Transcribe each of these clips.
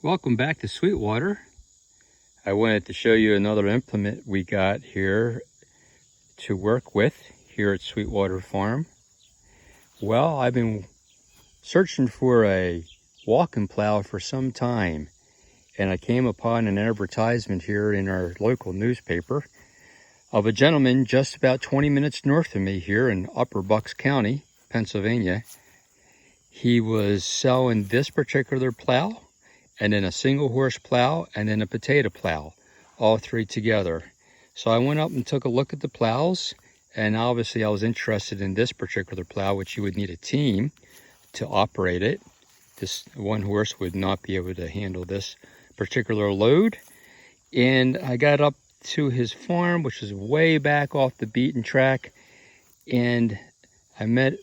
Welcome back to Sweetwater. I wanted to show you another implement we got here to work with here at Sweetwater Farm. Well, I've been searching for a walking plow for some time, and I came upon an advertisement here in our local newspaper of a gentleman just about 20 minutes north of me here in Upper Bucks County, Pennsylvania. He was selling this particular plow, and then a single horse plow, and then a potato plow, all three together. So I went up and took a look at the plows, and obviously I was interested in this particular plow, which you would need a team to operate it. This one horse would not be able to handle this particular load. And I got up to his farm, which is way back off the beaten track, and I met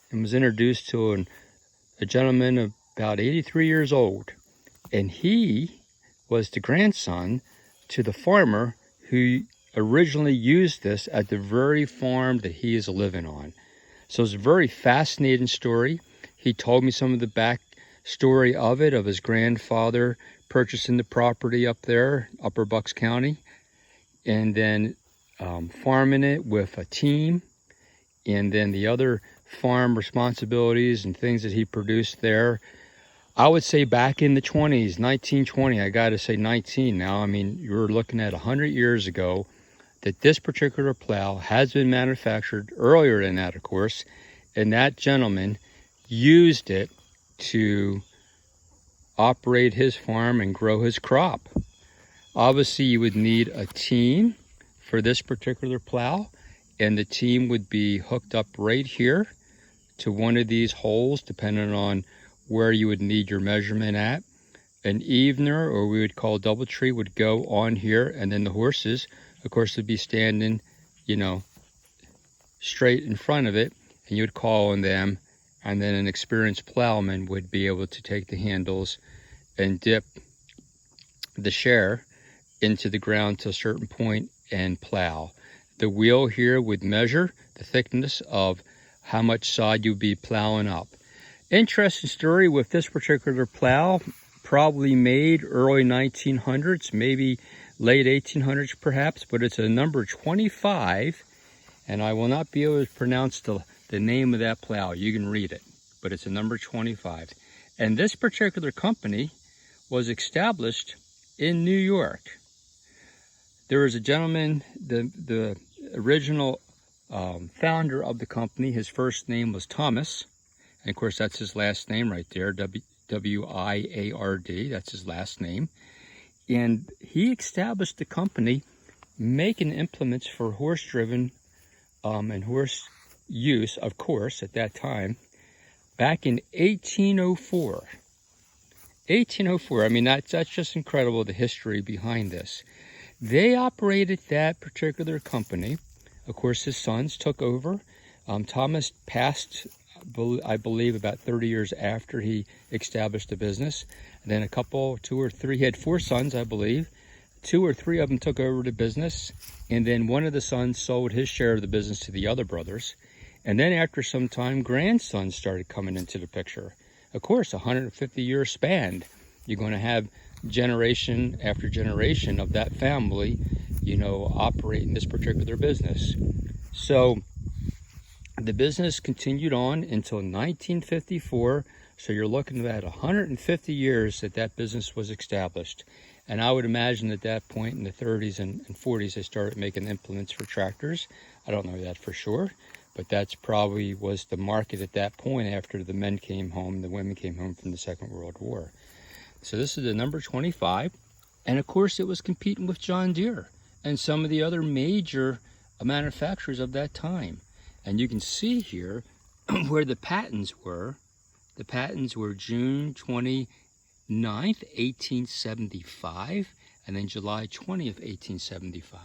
and was introduced to a gentleman about 83 years old. And he was the grandson to the farmer who originally used this at the very farm that he is living on. So it's a very fascinating story. He told me some of the back story of it, of his grandfather purchasing the property up there, Upper Bucks County, and then farming it with a team, and then the other farm responsibilities and things that he produced there. I would say back in the 20s, 1920, I got to say 19 now. I mean, you're looking at 100 years ago that this particular plow has been manufactured earlier than that, of course, and that gentleman used it to operate his farm and grow his crop. Obviously, you would need a team for this particular plow, and the team would be hooked up right here to one of these holes, depending on where you would need your measurement at. An evener, or we would call double tree, would go on here, and then the horses, of course, would be standing, straight in front of it, and you would call on them, and then an experienced plowman would be able to take the handles and dip the share into the ground to a certain point and plow. The wheel here would measure the thickness of how much sod you'd be plowing up. Interesting story with this particular plow, probably made early 1900s, maybe late 1800s perhaps, but it's a number 25, and I will not be able to pronounce the name of that plow. You can read it, but it's a number 25. And this particular company was established in New York. There was a gentleman, the original founder of the company, his first name was Thomas. And of course, that's his last name right there, W-I-A-R-D, that's his last name. And he established the company making implements for horse-driven and horse use, of course, at that time, back in 1804. 1804, I mean, that's just incredible, the history behind this. They operated that particular company. Of course, his sons took over. Thomas passed, I believe, about 30 years after he established the business. And then two or three, he had four sons, I believe. 2 or 3 of them took over the business. And then one of the sons sold his share of the business to the other brothers. And then after some time, grandsons started coming into the picture. Of course, 150-year span. You're going to have generation after generation of that family, operating this particular business. So the business continued on until 1954, so you're looking at 150 years that business was established. And I would imagine at that point in the 30s and 40s, they started making implements for tractors. I don't know that for sure, but that's probably was the market at that point after the men came home, the women came home from the Second World War. So this is the number 25, and of course it was competing with John Deere and some of the other major manufacturers of that time. And you can see here where the patents were. The patents were June 29th, 1875, and then July 20th, 1875.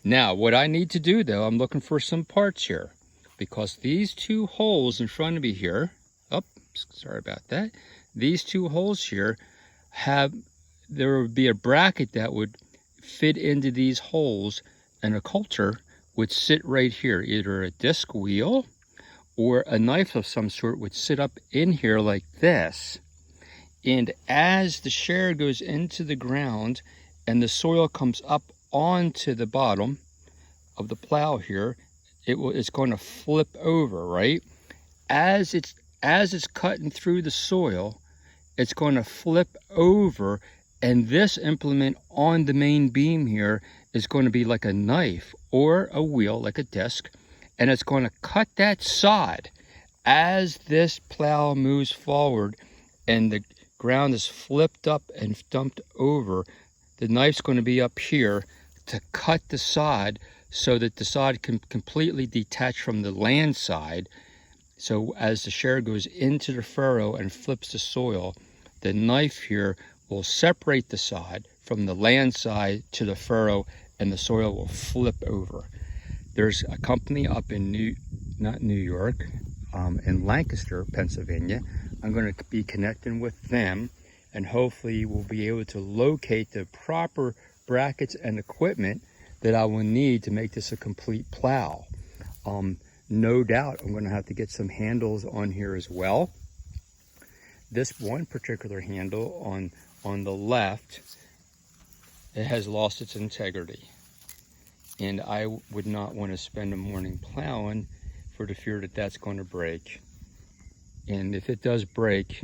Now, what I need to do, though, I'm looking for some parts here, because these two holes in front of me here, sorry about that, these two holes here there would be a bracket that would fit into these holes, and a coulter would sit right here. Either a disc wheel or a knife of some sort would sit up in here like this, And as the share goes into the ground and the soil comes up onto the bottom of the plow here, it's going to flip over, right? As it's cutting through the soil, it's going to flip over, and this implement on the main beam here is going to be like a knife or a wheel, like a disc, and it's going to cut that sod as this plow moves forward and the ground is flipped up and dumped over. The knife's going to be up here to cut the sod so that the sod can completely detach from the land side. So as the share goes into the furrow and flips the soil, the knife here will separate the sod from the land side to the furrow, and the soil will flip over. There's a company up in in Lancaster, Pennsylvania. I'm going to be connecting with them, and hopefully we'll be able to locate the proper brackets and equipment that I will need to make this a complete plow. No doubt I'm going to have to get some handles on here as well. This one particular handle on the left, it has lost its integrity, and I would not want to spend a morning plowing for the fear that that's going to break. And if it does break,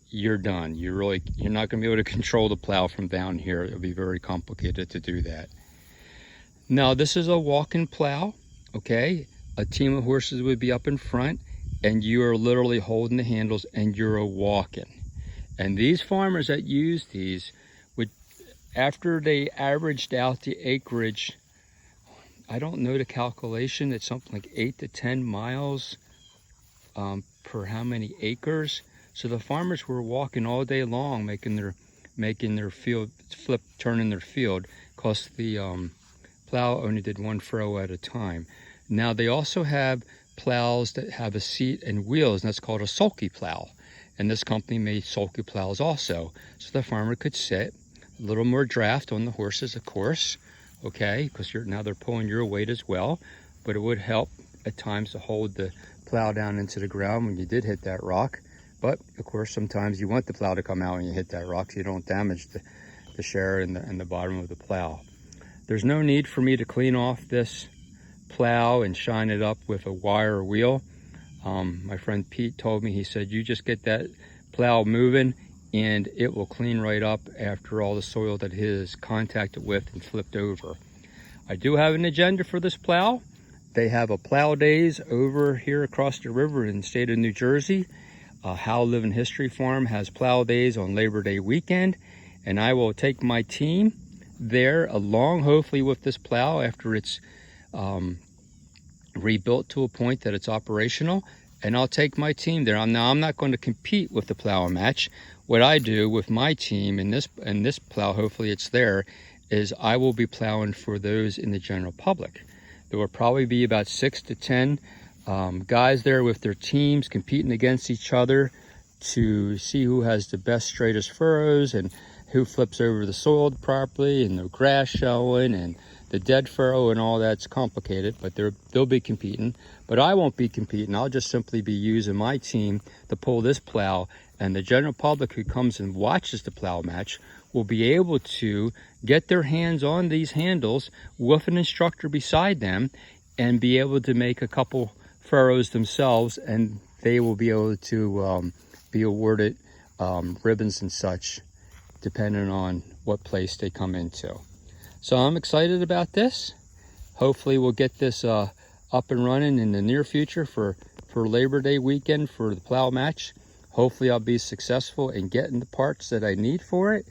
you're done. You're not going to be able to control the plow from down here. It'll be very complicated to do that. Now this is a walk-in plow, okay? A team of horses would be up in front, and you are literally holding the handles and you're walking. And these farmers that use these would, after they averaged out the acreage, I don't know the calculation, it's something like 8 to 10 miles per how many acres. So the farmers were walking all day long, making their field flip, turning their field, because the plow only did one furrow at a time. Now they also have plows that have a seat and wheels, and that's called a sulky plow. And this company made sulky plows also. So the farmer could sit, a little more draft on the horses, of course, okay, because now they're pulling your weight as well, but it would help at times to hold the plow down into the ground when you did hit that rock. But of course, sometimes you want the plow to come out when you hit that rock so you don't damage the share and the bottom of the plow. There's no need for me to clean off this plow and shine it up with a wire wheel. My friend Pete told me, he said, you just get that plow moving and it will clean right up after all the soil that it is contacted with and flipped over. I do have an agenda for this plow. They have a plow days over here across the river in the state of New Jersey. How Living History Farm has plow days on Labor Day weekend, and I will take my team there along, hopefully, with this plow after it's rebuilt to a point that it's operational, and I'll take my team there. I'm not going to compete with the plow match. What I do with my team in this plow, hopefully it's there, is I will be plowing for those in the general public. There will probably be about 6 to 10 guys there with their teams competing against each other to see who has the best, straightest furrows and who flips over the soil properly and the grass showing and the dead furrow and all that's complicated, but they'll be competing. But I won't be competing. I'll just simply be using my team to pull this plow, and the general public who comes and watches the plow match will be able to get their hands on these handles with an instructor beside them and be able to make a couple furrows themselves, and they will be able to be awarded ribbons and such depending on what place they come into. So I'm excited about this. Hopefully we'll get this up and running in the near future for Labor Day weekend for the plow match. Hopefully I'll be successful in getting the parts that I need for it.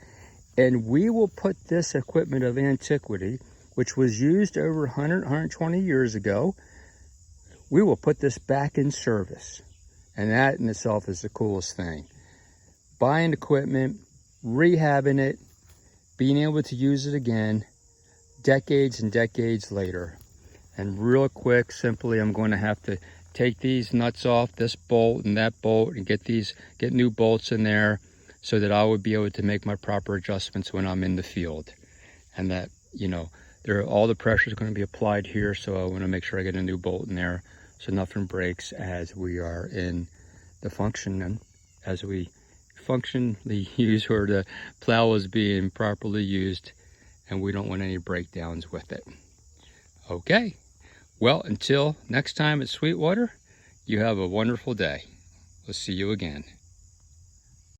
And we will put this equipment of antiquity, which was used over 100, 120 years ago, we will put this back in service. And that in itself is the coolest thing. Buying equipment, rehabbing it, being able to use it again, decades and decades later. And real quick, simply, I'm going to have to take these nuts off, this bolt and that bolt, and get new bolts in there so that I would be able to make my proper adjustments when I'm in the field. And that, all the pressure is going to be applied here, so I want to make sure I get a new bolt in there so nothing breaks as we are in the function and as we functionally used, or the plow is being properly used, and we don't want any breakdowns with it. Okay, well, until next time at Sweetwater, you have a wonderful day. We'll see you again.